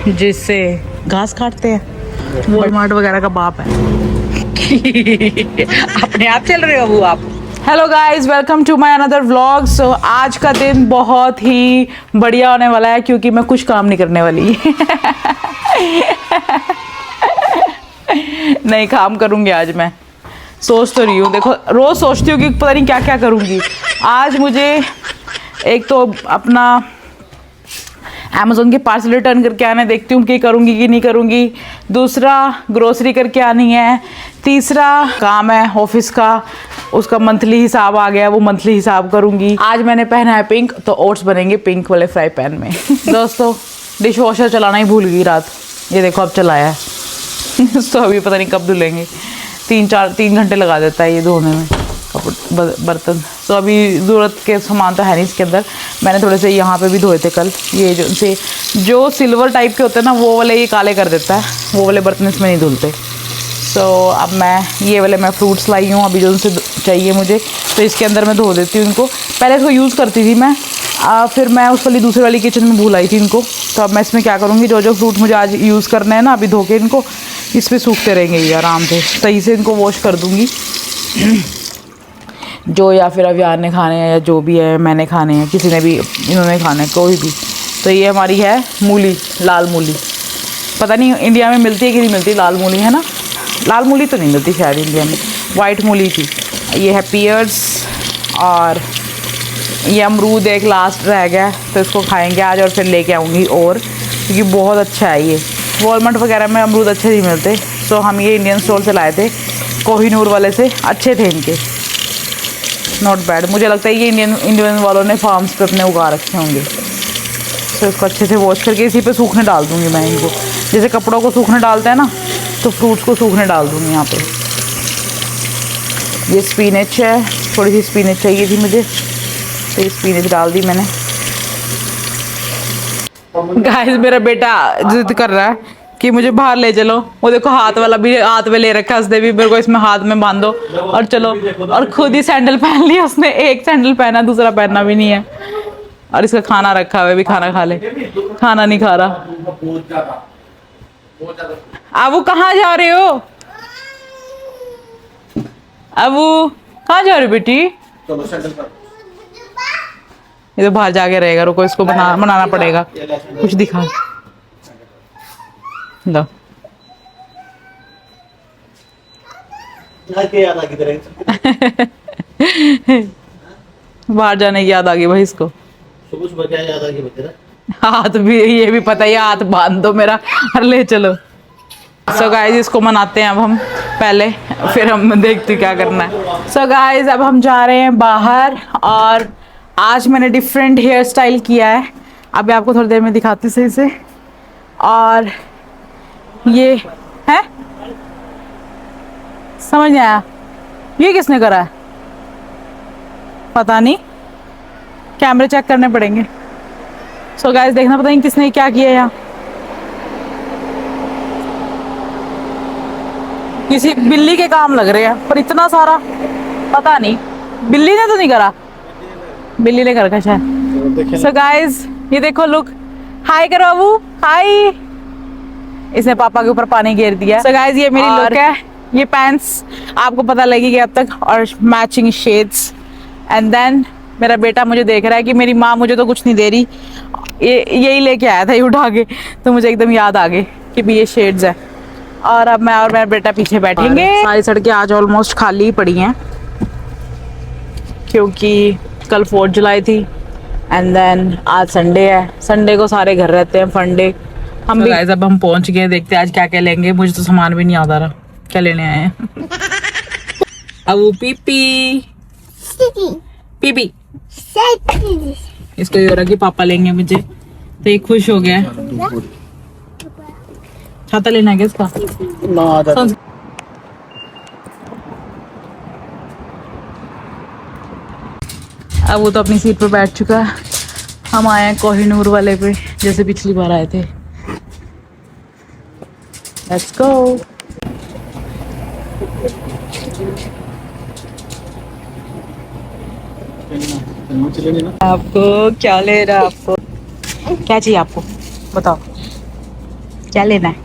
जिससे घास काटते हैं। वॉलमार्ट वगैरह का बाप है। अपने आप चल रहे हो वो आप। Hello guys, welcome to my another vlog. So आज का दिन बहुत ही बढ़िया होने वाला है क्योंकि मैं कुछ काम नहीं करने वाली। नहीं, काम करूंगी आज मैं। सोच तो रही हूँ, देखो रोज सोचती हूँ कि पता नहीं क्या क्या करूंगी। आज मुझे एक तो अपना अमेज़ोन के पार्सल रिटर्न करके आने, देखती हूँ कि करूँगी कि नहीं करूँगी। दूसरा ग्रोसरी करके आनी है। तीसरा काम है ऑफिस का, उसका मंथली हिसाब आ गया, वो मंथली हिसाब करूँगी। आज मैंने पहना है पिंक, तो ओट्स बनेंगे पिंक वाले फ्राई पैन में। दोस्तों डिश वॉशर चलाना ही भूल गई रात, ये देखो अब चलाया है। तो अभी पता नहीं कब धुलेंगे। 3 घंटे लगा देता है ये धोने में बर्तन। तो अभी ज़रूरत के सामान तो है नहीं इसके अंदर। मैंने थोड़े से यहाँ पे भी धोए थे कल। ये जो सिल्वर टाइप के होते हैं ना, वो वाले ये काले कर देता है, वो वाले बर्तन इसमें नहीं धुलते। सो अब मैं ये वाले फ्रूट्स लाई हूँ अभी, जो उनसे चाहिए मुझे, तो इसके अंदर मैं धो देती हूँ इनको। पहले इसको यूज़ करती थी मैं, फिर मैं उस वाली दूसरी वाली किचन में भूल आई थी इनको। तो अब मैं इसमें क्या करूँगी, जो फ्रूट मुझे आज यूज़ करना है ना, अभी धो के इनको इस पर सूखते रहेंगे ये आराम से। सही से इनको वॉश कर दूँगी। जो या फिर अभियान ने खाने हैं या जो भी है मैंने खाने हैं, किसी ने भी इन्होंने खाने, कोई भी। तो ये हमारी है मूली, लाल मूली। पता नहीं इंडिया में मिलती है कि नहीं मिलती लाल मूली, है ना। लाल मूली तो नहीं मिलती शायद इंडिया में, वाइट मूली थी। ये है पियर्स, और ये अमरूद एक लास्ट रह गया, तो इसको खाएंगे आज और फिर लेके आऊँगी और, क्योंकि बहुत अच्छा है ये। वॉलमार्ट वगैरह में अमरूद अच्छे नहीं मिलते, तो हम ये इंडियन स्टोर से लाए थे, कोहिनूर वाले से। अच्छे थे इनके, नॉट बैड। मुझे लगता है ये इंडियन वालों ने फार्म्स पे अपने उगा रखे होंगे। तो इसको अच्छे से वॉश करके इसी पे सूखने डाल दूँगी मैं इनको। जैसे कपड़ों को सूखने डालते हैं ना, तो फ्रूट्स को सूखने डाल दूँगी यहाँ पे। ये स्पिनच है, थोड़ी सी स्पिनच चाहिए थी मुझे, तो ये स्पिनच डाल दी मैंने। गाइस मेरा बेटा जिद कर रहा है कि मुझे बाहर ले चलो। वो देखो हाथ वाला भी हाथ में ले रखा है उसने भी, मेरे को इसमें हाथ में बांधो और चलो। और खुद ही सैंडल पहन लिया उसने, एक सैंडल पहना, दूसरा पहनना भी नहीं है। और इसका खाना रखा हुआ है, भी खाना खा ले। खाना नहीं खा रहा। अबू कहाँ जा रहे हो? अबू कहाँ जा रहे हो बेटी? ये तो बाहर जाके रहेगा, रुको इसको बनाना पड़ेगा कुछ। दिखा लो। बाहर जाने की याद आ गई भाई इसको। याद आ गई, हाथ भी, ये भी पता है, हाथ बांध दो मेरा और ले चलो। सो गाइज इसको मनाते हैं अब हम पहले, फिर हम देखते क्या करना है। सो गाइज अब हम जा रहे हैं बाहर, और आज मैंने डिफरेंट हेयर स्टाइल किया है। अभी आपको थोड़ी देर में दिखाती सही से। और ये है, समझ नहीं आया ये किसने करा है, पता नहीं, कैमरे चेक करने पड़ेंगे। सो गाइस देखना, पता नहीं किसने क्या किया है यहाँ। किसी बिल्ली के काम लग रहे हैं, पर इतना सारा पता नहीं, बिल्ली ने तो नहीं करा, बिल्ली ने कर रखा शायद। सो गाइस ये देखो, लुक, हाय करो अबू, हाय। इसने पापा के ऊपर पानी गिर दिया। सो गाइस ये मेरी लुक है। ये पैंट्स आपको पता लगेगी अब तक, और मैचिंग शेड्स। एंड देन मेरा बेटा मुझे देख रहा है कि मेरी माँ मुझे तो कुछ नहीं दे रही, यही लेके आया था ये उठा के, तो मुझे एकदम याद आ गई कि भी ये शेड्स है। और अब मैं और मेरा बेटा पीछे बैठेंगे। सारी सड़कें आज ऑलमोस्ट खाली ही पड़ी हैं, क्योंकि कल 4 जुलाई थी, एंड देन आज संडे है। संडे को सारे घर रहते हैं, फंडे हम भी। गाइस अब हम पहुंच गए, देखते हैं आज क्या क्या लेंगे। मुझे तो सामान भी नहीं याद आ रहा क्या लेने आए हैं। अब पीपी पीपी इसको ये हो रहा कि पापा लेंगे मुझे, तो ये खुश हो गया। छाता लेना है क्या इसका? अब वो तो अपनी सीट पर बैठ चुका है। हम आए हैं कोहिनूर वाले पे, जैसे पिछली बार आए थे। Let's go. आपको क्या ले रहा है? आपको क्या चाहिए? आपको बताओ। क्या लेना है?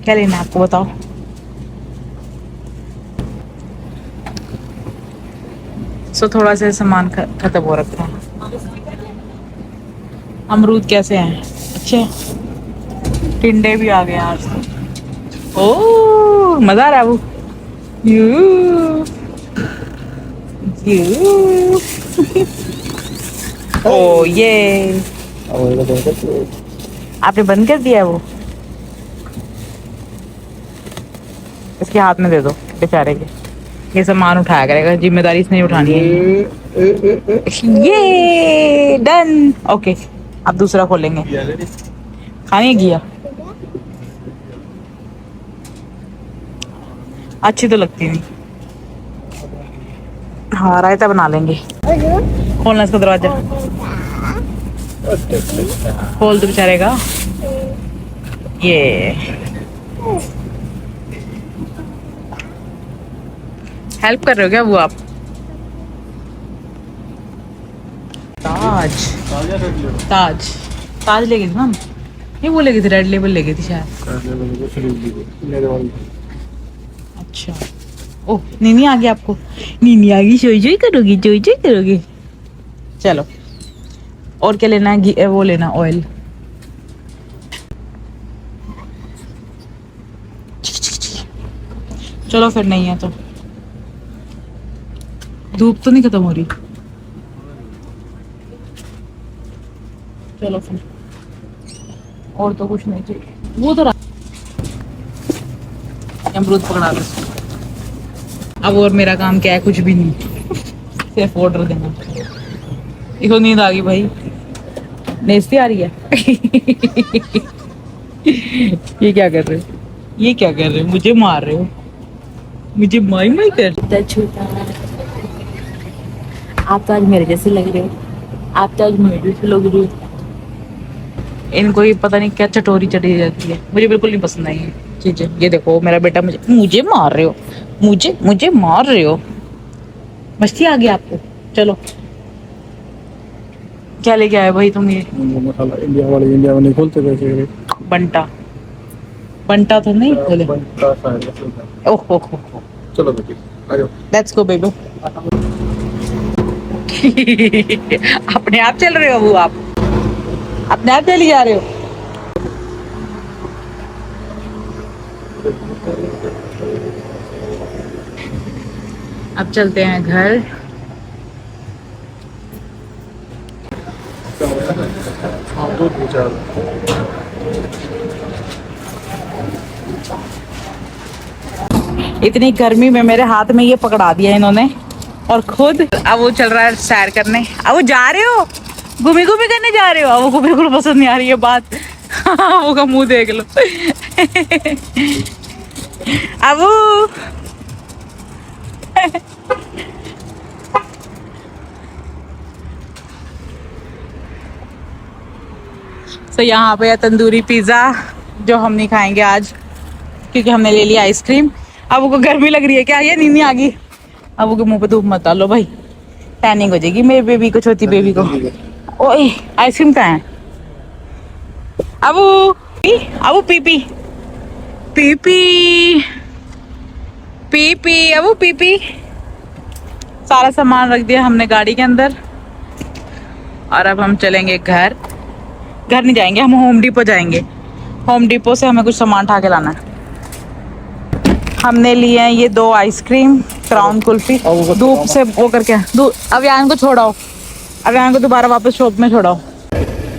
क्या लेना है आपको, बताओ। थोड़ा सा सामान खत्म हो रखा है। अमरूद कैसे हैं? अच्छे हैं? टिंडे भी आ गए आज तो। ओ मजा आ रहा है वो। यू यू ओ ये आपने बंद कर दिया है वो। इसके हाथ में दे दो बेचारे के, ये सामान उठाया करेगा, जिम्मेदारी इसने उठानी है। ये डन। ओके अब दूसरा खोलेंगे। खानी है घिया? अच्छी तो लगती नहीं। हाँ रायता बना लेंगे। खोलना इसका दरवाजा, खोल दो बेचारे का। ये हेल्प कर रहे हो क्या वो आप? ताज ताज ताज ले गई थी ना हम? ये वो ले गई थी, रेड लेबल ले गई थी शायद। अच्छा ओह नीनी आ गई आपको, नीनी आ गई। सोई सोई करोगी, सोई सोई करोगी। चलो और क्या लेना है? वो लेना ऑयल। चलो फिर नहीं है तो धूप तो नहीं खत्म हो रही। चलो फिर और तो कुछ नहीं चाहिए। वो तो अमरूद पकड़ा दो। अब और मेरा काम क्या है? कुछ भी नहीं, सिर्फ ऑर्डर देना। इसको नींद आ गई भाई, नेस्ती आ रही है। ये क्या कर रहे हो? ये क्या कर रहे हो? मुझे मार रहे हो? मुझे माई माई कर। छोटा आप तो आज मेरे जैसे लग रहे हो। आप तो आज मेरे जैसे लग रहे हो। इनको ही पता नहीं क्या चटोरी चढ़ी जाती है, मुझे बिल्कुल नहीं पसंद आई चीजें। ये देखो मेरा बेटा मुझे मुझे मार रहे हो, मुझे मुझे मार रहे हो। मस्ती आ गई आपको? चलो क्या लेके आए भाई तुम? ये मसाला इंडिया वाले इंडिया में नहीं खोलते वैसे। बंटा बंटा तो नहीं खोले। बंटा शायद ऐसे होता है। ओहो चलो बेटी आ जाओ। Let's go baby. अपने आप चल रहे हो वो आप? अपने आप चली जा रहे हो? अब चलते हैं घर। हाँ दूध भी चार। इतनी गर्मी में मेरे हाथ में ये पकड़ा दिया इन्होंने, और खुद अब वो चल रहा है सैर करने। अब वो जा रहे हो, घूमी घूमी करने जा रहे हो? अब वो बिल्कुल पसंद नहीं आ रही है बात। वो का मुंह देख लो। अब तो यहाँ पे है तंदूरी पिज्ज़ा, जो हम नहीं खाएंगे आज क्योंकि हमने ले लिया आइसक्रीम। अब वो गर्मी लग रही है क्या? ये नीनी आ गई। अब वो के मुंह पे धूप मत डालो भाई, टैनिंग हो जाएगी मेरे बेबी को, छोटी बेबी को। ओए आइसक्रीम कहाँ है? अब अब पीपी पीपी पीपी अब पीपी। सारा सामान रख दिया हमने गाड़ी के अंदर, और अब हम चलेंगे घर। घर नहीं जाएंगे, हम होम डिपो जाएंगे। होम डिपो से हमें कुछ सामान उठा के लाना है। हमने लिए हैं ये 2 आइसक्रीम, क्राउन कुल्फी। धूप से वो करके अब यहाँ को छोड़ाओ, अब यहाँ को दोबारा वापस शॉप में छोड़ाओ।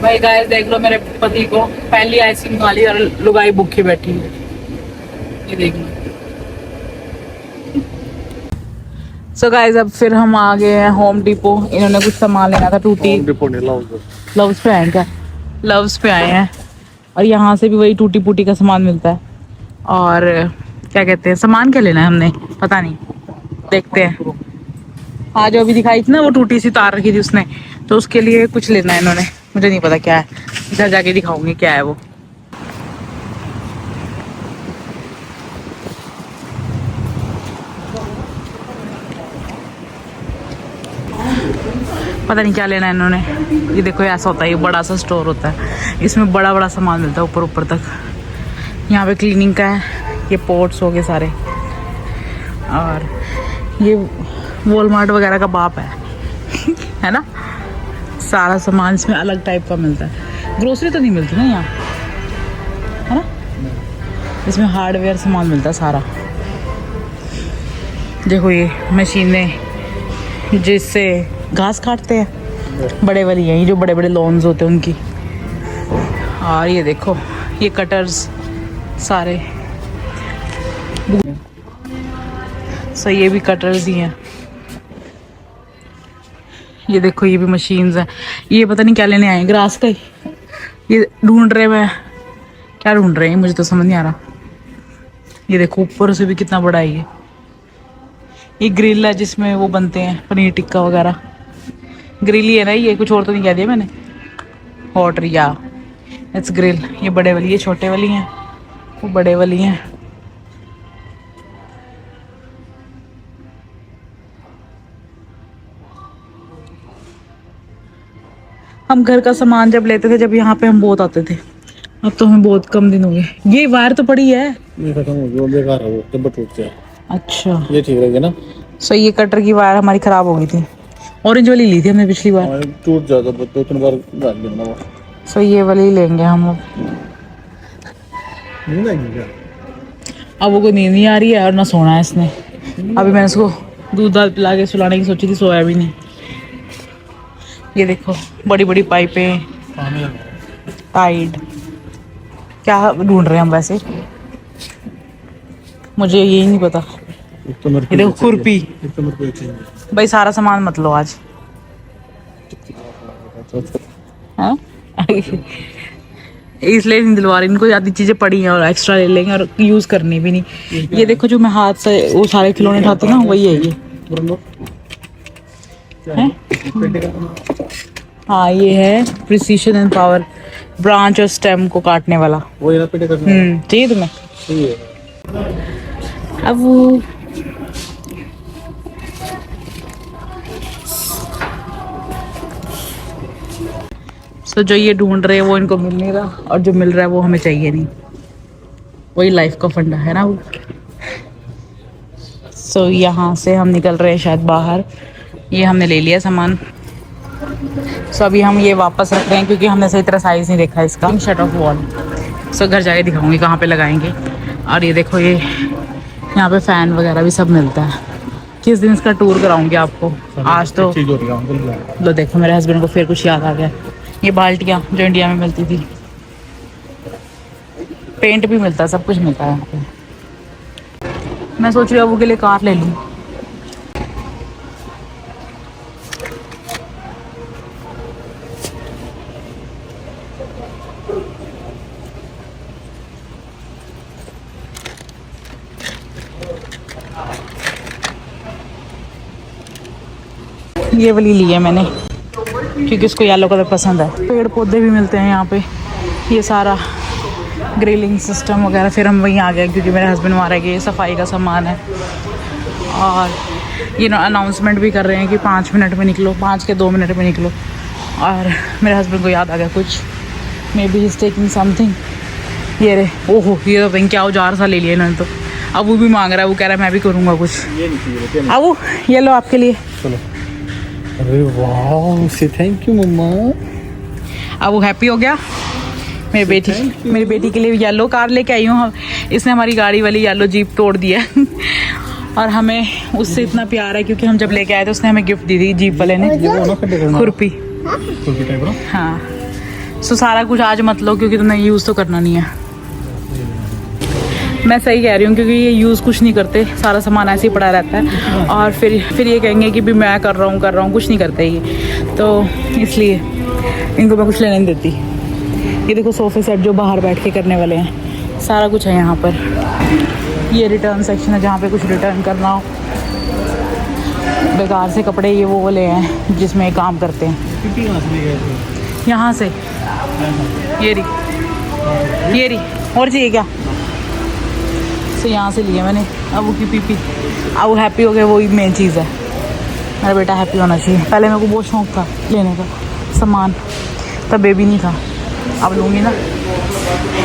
भाई गाइस देख लो मेरे पति को, पहली आइसक्रीम खा ली और लुगाई भूखी बैठी है। ये देख लो। सो गाइस अब फिर हम आ गए हैं होम डिपो। इन्होंने कुछ सामान लेना था, टूटी लव्स पे आए क्या? लव्स पे आए हैं, और यहाँ से भी वही टूटी फूटी का सामान मिलता है। और क्या कहते हैं, सामान क्या लेना है हमने पता नहीं, देखते हैं। हाँ जो अभी दिखाई थी ना वो टूटी सी तार रखी थी उसने, तो उसके लिए कुछ लेना है इन्होंने, मुझे नहीं पता क्या है। इधर जाके दिखाऊंगी क्या है वो। पता नहीं क्या लेना है इन्होंने। ये देखो ऐसा होता है, ये बड़ा सा स्टोर होता है, इसमें बड़ा बड़ा सामान मिलता है ऊपर ऊपर तक। यहाँ पे क्लीनिंग का है, ये पोर्ट्स हो गए सारे, और ये वॉलमार्ट वगैरह का बाप है है ना। सारा सामान इसमें अलग टाइप का मिलता है। ग्रोसरी तो नहीं मिलती ना यहाँ, है ना। इसमें हार्डवेयर सामान मिलता है सारा। देखो ये मशीनें जिससे घास काटते हैं, बड़े वाली हैं, ये जो बड़े बड़े लॉन्स होते हैं उनकी। और ये देखो ये कटर्स सारे, सो ये भी कटर्स ही हैं। ये देखो ये भी मशीन्स हैं। ये पता नहीं क्या लेने आए हैं, ग्रास का ही ये ढूंढ रहे हैं। क्या ढूंढ रहे हैं मुझे तो समझ नहीं आ रहा। ये देखो ऊपर से भी कितना बड़ा है ये ग्रिल है जिसमें वो बनते हैं पनीर टिक्का वगैरह। ग्रिल ही है ना ये, कुछ और तो नहीं कह दिया मैंने। हॉट या इट्स ग्रिल। ये बड़े वाली, ये छोटे वाली हैं, वो बड़े वाली हैं। हम घर का सामान जब लेते थे, जब यहाँ पे हम बहुत आते थे, अब तो हमें बहुत कम दिन हो गए। ये वायर तो पड़ी है, ये खत्म हो गया, बेकार है वो, तब टूट गया। अच्छा ये ठीक रहेगा ना। सो ये कटर की वायर हमारी खराब हो गई थी, ऑरेंज वाली ली थी हमने पिछली बार। हाँ, टूट जाता है, 2-3 बार डाल देना वो। सो ये वाली लेंगे हम अब। नहीं लगेगी क्या? अब वो को नींद नहीं आ रही है और ना सोना है इसने। अभी मैंने इसको दूध दाल पिला के सुलाने की सोची थी, सोया भी नहीं। ये देखो बड़ी बड़ी पाइपें, टाइड। क्या ढूंढ रहे हैं हम वैसे, मुझे यही नहीं पता। ये देखो खुरपी। भाई सारा सामान मत लो आज, हाँ? इसलिए नहीं दिलवा रही, इनको ज़्यादा चीज़ें पड़ी हैं और एक्स्ट्रा ले लेंगे और यूज़ करनी भी नहीं। ये देखो जो मैं हाथ से वो सारे खिलौने उठाती हूँ ना, वही है ये है? हाँ ये है प्रिसीशन एंड पावर, ब्रांच और स्टेम को काटने वाला। वो ये ना पेटे करना चाहिए तुम्हें? चाहिए। अब वो तो जो ये ढूंढ रहे हैं वो इनको मिल नहीं रहा, और जो मिल रहा है वो हमें चाहिए नहीं। वही लाइफ का फंडा है ना वो। सो यहाँ से हम निकल रहे हैं शायद बाहर। ये हमने ले लिया सामान। सो अभी हम ये वापस रख रहे हैं क्योंकि हमने सही तरह साइज़ नहीं देखा इसका। Shut off wall. सो घर जाके दिखाऊंगी कहाँ पे लगाएंगे। और ये देखो ये यहाँ पे फ़ैन वगैरह भी सब मिलता है। किस दिन इसका टूर कराऊंगी आपको। आज तो लो देखो मेरे हस्बैंड को फिर कुछ याद आ गया। ये बाल्टियाँ जो इंडिया में मिलती थी, पेंट भी मिलता है, सब कुछ मिलता है यहाँ पे। मैं सोच रही हूँ अबू के लिए कार ले लूँ। ये वाली ली है मैंने क्योंकि उसको येलो कलर पसंद है। पेड़ पौधे भी मिलते हैं यहाँ पे, ये सारा ग्रिलिंग सिस्टम वगैरह। फिर हम वहीं आ गए क्योंकि मेरे हस्बैंड वहाँ रह गए, सफाई का सामान है। और ये अनाउंसमेंट भी कर रहे हैं कि 5 मिनट में निकलो, 5 के 2 मिनट में निकलो। और मेरे हस्बैंड को याद आ गया कुछ, may be is taking something. ये रे ओहो, ये तो भाई क्या औजार सा ले लिया इन्होंने तो। अब वो भी मांग रहा है, वो कह रहा है मैं भी करूँगा कुछ। अब वो ये लो आपके लिए। चलो। अरे वाह, से थैंक यू मम्मा। अब वो हैप्पी हो गया। मेरी बेटी के लिए येलो कार लेके आई हूँ। इसने हमारी गाड़ी वाली येलो जीप तोड़ दिया और हमें उससे इतना प्यार है क्योंकि हम जब लेके आए थे उसने हमें गिफ्ट दी थी जीप वाले ने, खुरपी। हाँ, सो सारा कुछ आज मत लो क्योंकि तुमने यूज़ तो करना नहीं है। मैं सही कह रही हूँ क्योंकि ये यूज़ कुछ नहीं करते, सारा सामान ऐसे ही पड़ा रहता है। और फिर ये कहेंगे कि भी मैं कर रहा हूँ, कुछ नहीं करते ये। तो इसलिए इनको मैं कुछ लेने नहीं देती। ये देखो सोफ़े सेट जो बाहर बैठ के करने वाले हैं, सारा कुछ है यहाँ पर। ये रिटर्न सेक्शन है जहाँ पे कुछ रिटर्न करना हो, बेकार से कपड़े ये वो ले हैं जिसमें काम करते हैं। यहाँ से ये रही और चाहिए क्या? तो यहाँ से लिया मैंने। अब वो की पीपी, अब वो हैप्पी हो गए, वही मेन चीज़ है। मेरा बेटा हैप्पी होना चाहिए। पहले मेरे को बहुत शौक था लेने का सामान, तब बेबी नहीं था, अब लूँगी ना।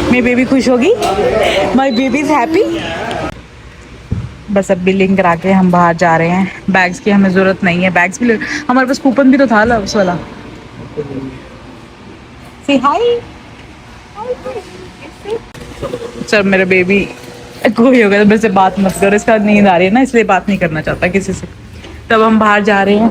मेरी बेबी खुश होगी, माई बेबी इज़ हैप्पी। बस अब बिलिंग करा के हम बाहर जा रहे हैं। बैग्स की हमें ज़रूरत नहीं है, बैग्स भी हमारे पास कूपन भी तो था लव्स वाला। सी हाय। सर मेरा बेबी कोई होगा तो मेरे से बात मत करो, इसका नींद आ रही है ना, इसलिए बात नहीं करना चाहता किसी से। तब हम बाहर जा रहे हैं।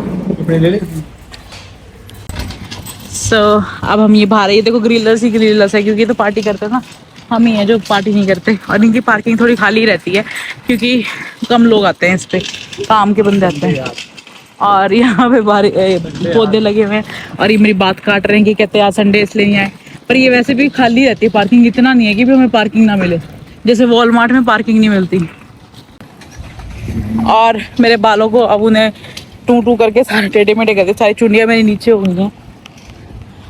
अब हम ये बाहर, ये देखो ग्रिलर्स ही ग्रिलर्स है, क्योंकि ये तो पार्टी करते हैं ना, हम ही हैं जो पार्टी नहीं करते। और इनकी पार्किंग थोड़ी खाली रहती है क्योंकि कम लोग आते हैं इस पे, काम के बंदे आते हैं। और यहाँ पे पौधे लगे हुए हैं और ये मेरी बात काट रहे हैं कि कहते हैं आज संडे इसलिए नहीं आए। पर ये वैसे भी खाली रहती है पार्किंग, इतना नहीं है कि भी हमें पार्किंग ना मिले, जैसे वॉलमार्ट में पार्किंग नहीं मिलती। और मेरे बालों को अब उन्हें टू टू करके सारे टेढ़े मेढ़े करके सारी चुंडियाँ मेरी नीचे हो गई हैं।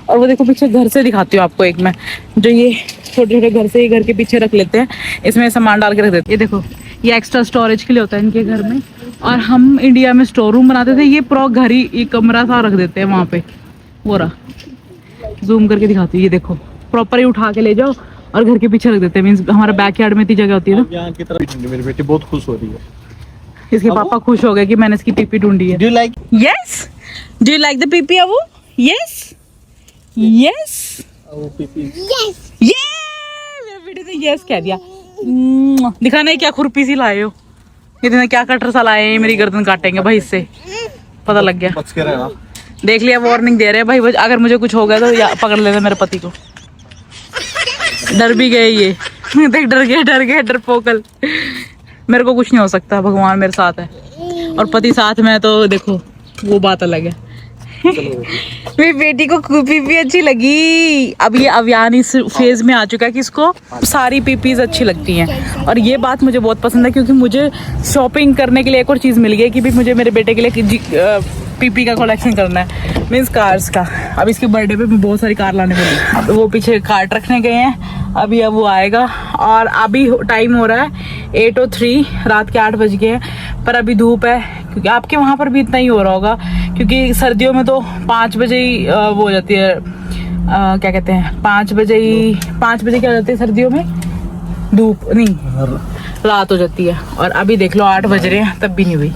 और वो देखो पीछे घर से दिखाती हूँ आपको एक मैं, जो ये छोटे छोटे घर से ही घर के पीछे रख लेते हैं, इसमें सामान डाल के रख देते हैं। ये देखो ये एक्स्ट्रा स्टोरेज के लिए होता है इनके घर में। और हम इंडिया में स्टोर रूम बनाते थे, ये प्रो घर ही एक कमरा सा रख देते हैं वहाँ पे। वो रहा, जूम करके दिखाती हूँ, ये देखो प्रॉपर ही उठा के ले जाओ और घर के पीछे रख देते हैं। मीन्स हमारा बैकयार्ड में इतनी जगह होती है ना। यहाँ की तरफ मेरी बेटी बहुत खुश हो रही है। इसके पापा खुश हो गए कि मैंने इसकी पीपी ढूंढी है। Do you like? Yes, do you like the PP Abu? Yes yes ये मेरे बेटे ने यस कह दिया। दिखाना है क्या खुरपी सी लाए हो, इतने क्या कटर सा लाए हैं, मेरी गर्दन काटेंगे भाई, इससे पता लग गया। बच के रहना। देख लिया, वार्निंग दे रहे हैं भाई, अगर मुझे कुछ हो गया तो या पकड़ लेना मेरे पति को। डर भी गए ये देख, डर गए डरपोकल। मेरे को कुछ नहीं हो सकता, भगवान मेरे साथ है और पति साथ में है, तो देखो वो बात अलग है। मेरी बेटी को पीपी अच्छी लगी। अब ये अभियान इस फेज में आ चुका है कि इसको सारी पीपीज अच्छी लगती हैं, और ये बात मुझे बहुत पसंद है क्योंकि मुझे शॉपिंग करने के लिए एक और चीज़ मिल गई कि भी मुझे मेरे बेटे के लिए पीपी का कलेक्शन करना है, मीन्स कार्स का। अब इसके बर्थडे पे मैं बहुत सारी कार लाने वाली। अब वो पीछे कार्ट रखने गए हैं, अभी अब वो आएगा। और अभी टाइम हो रहा है 8:03, रात के 8 बज गए हैं, पर अभी धूप है, क्योंकि आपके वहाँ पर भी इतना ही हो रहा होगा, क्योंकि सर्दियों में तो 5 बजे ही वो हो जाती है, क्या कहते हैं 5 बजे क्या हो जाती है सर्दियों में, धूप नहीं रात हो जाती है। और अभी देख लो 8 बज रहे हैं, तब भी नहीं हुई।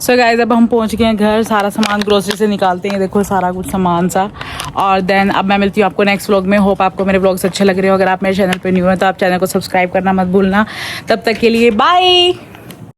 सो गाइस अब हम पहुंच गए हैं घर, सारा सामान ग्रोसरी से निकालते हैं, देखो सारा कुछ सामान सा। और देन अब मैं मिलती हूँ आपको नेक्स्ट व्लॉग में। होप आपको मेरे व्लॉग्स अच्छे लग रहे हो। अगर आप मेरे चैनल पे न्यू हैं तो आप चैनल को सब्सक्राइब करना मत भूलना। तब तक के लिए बाय।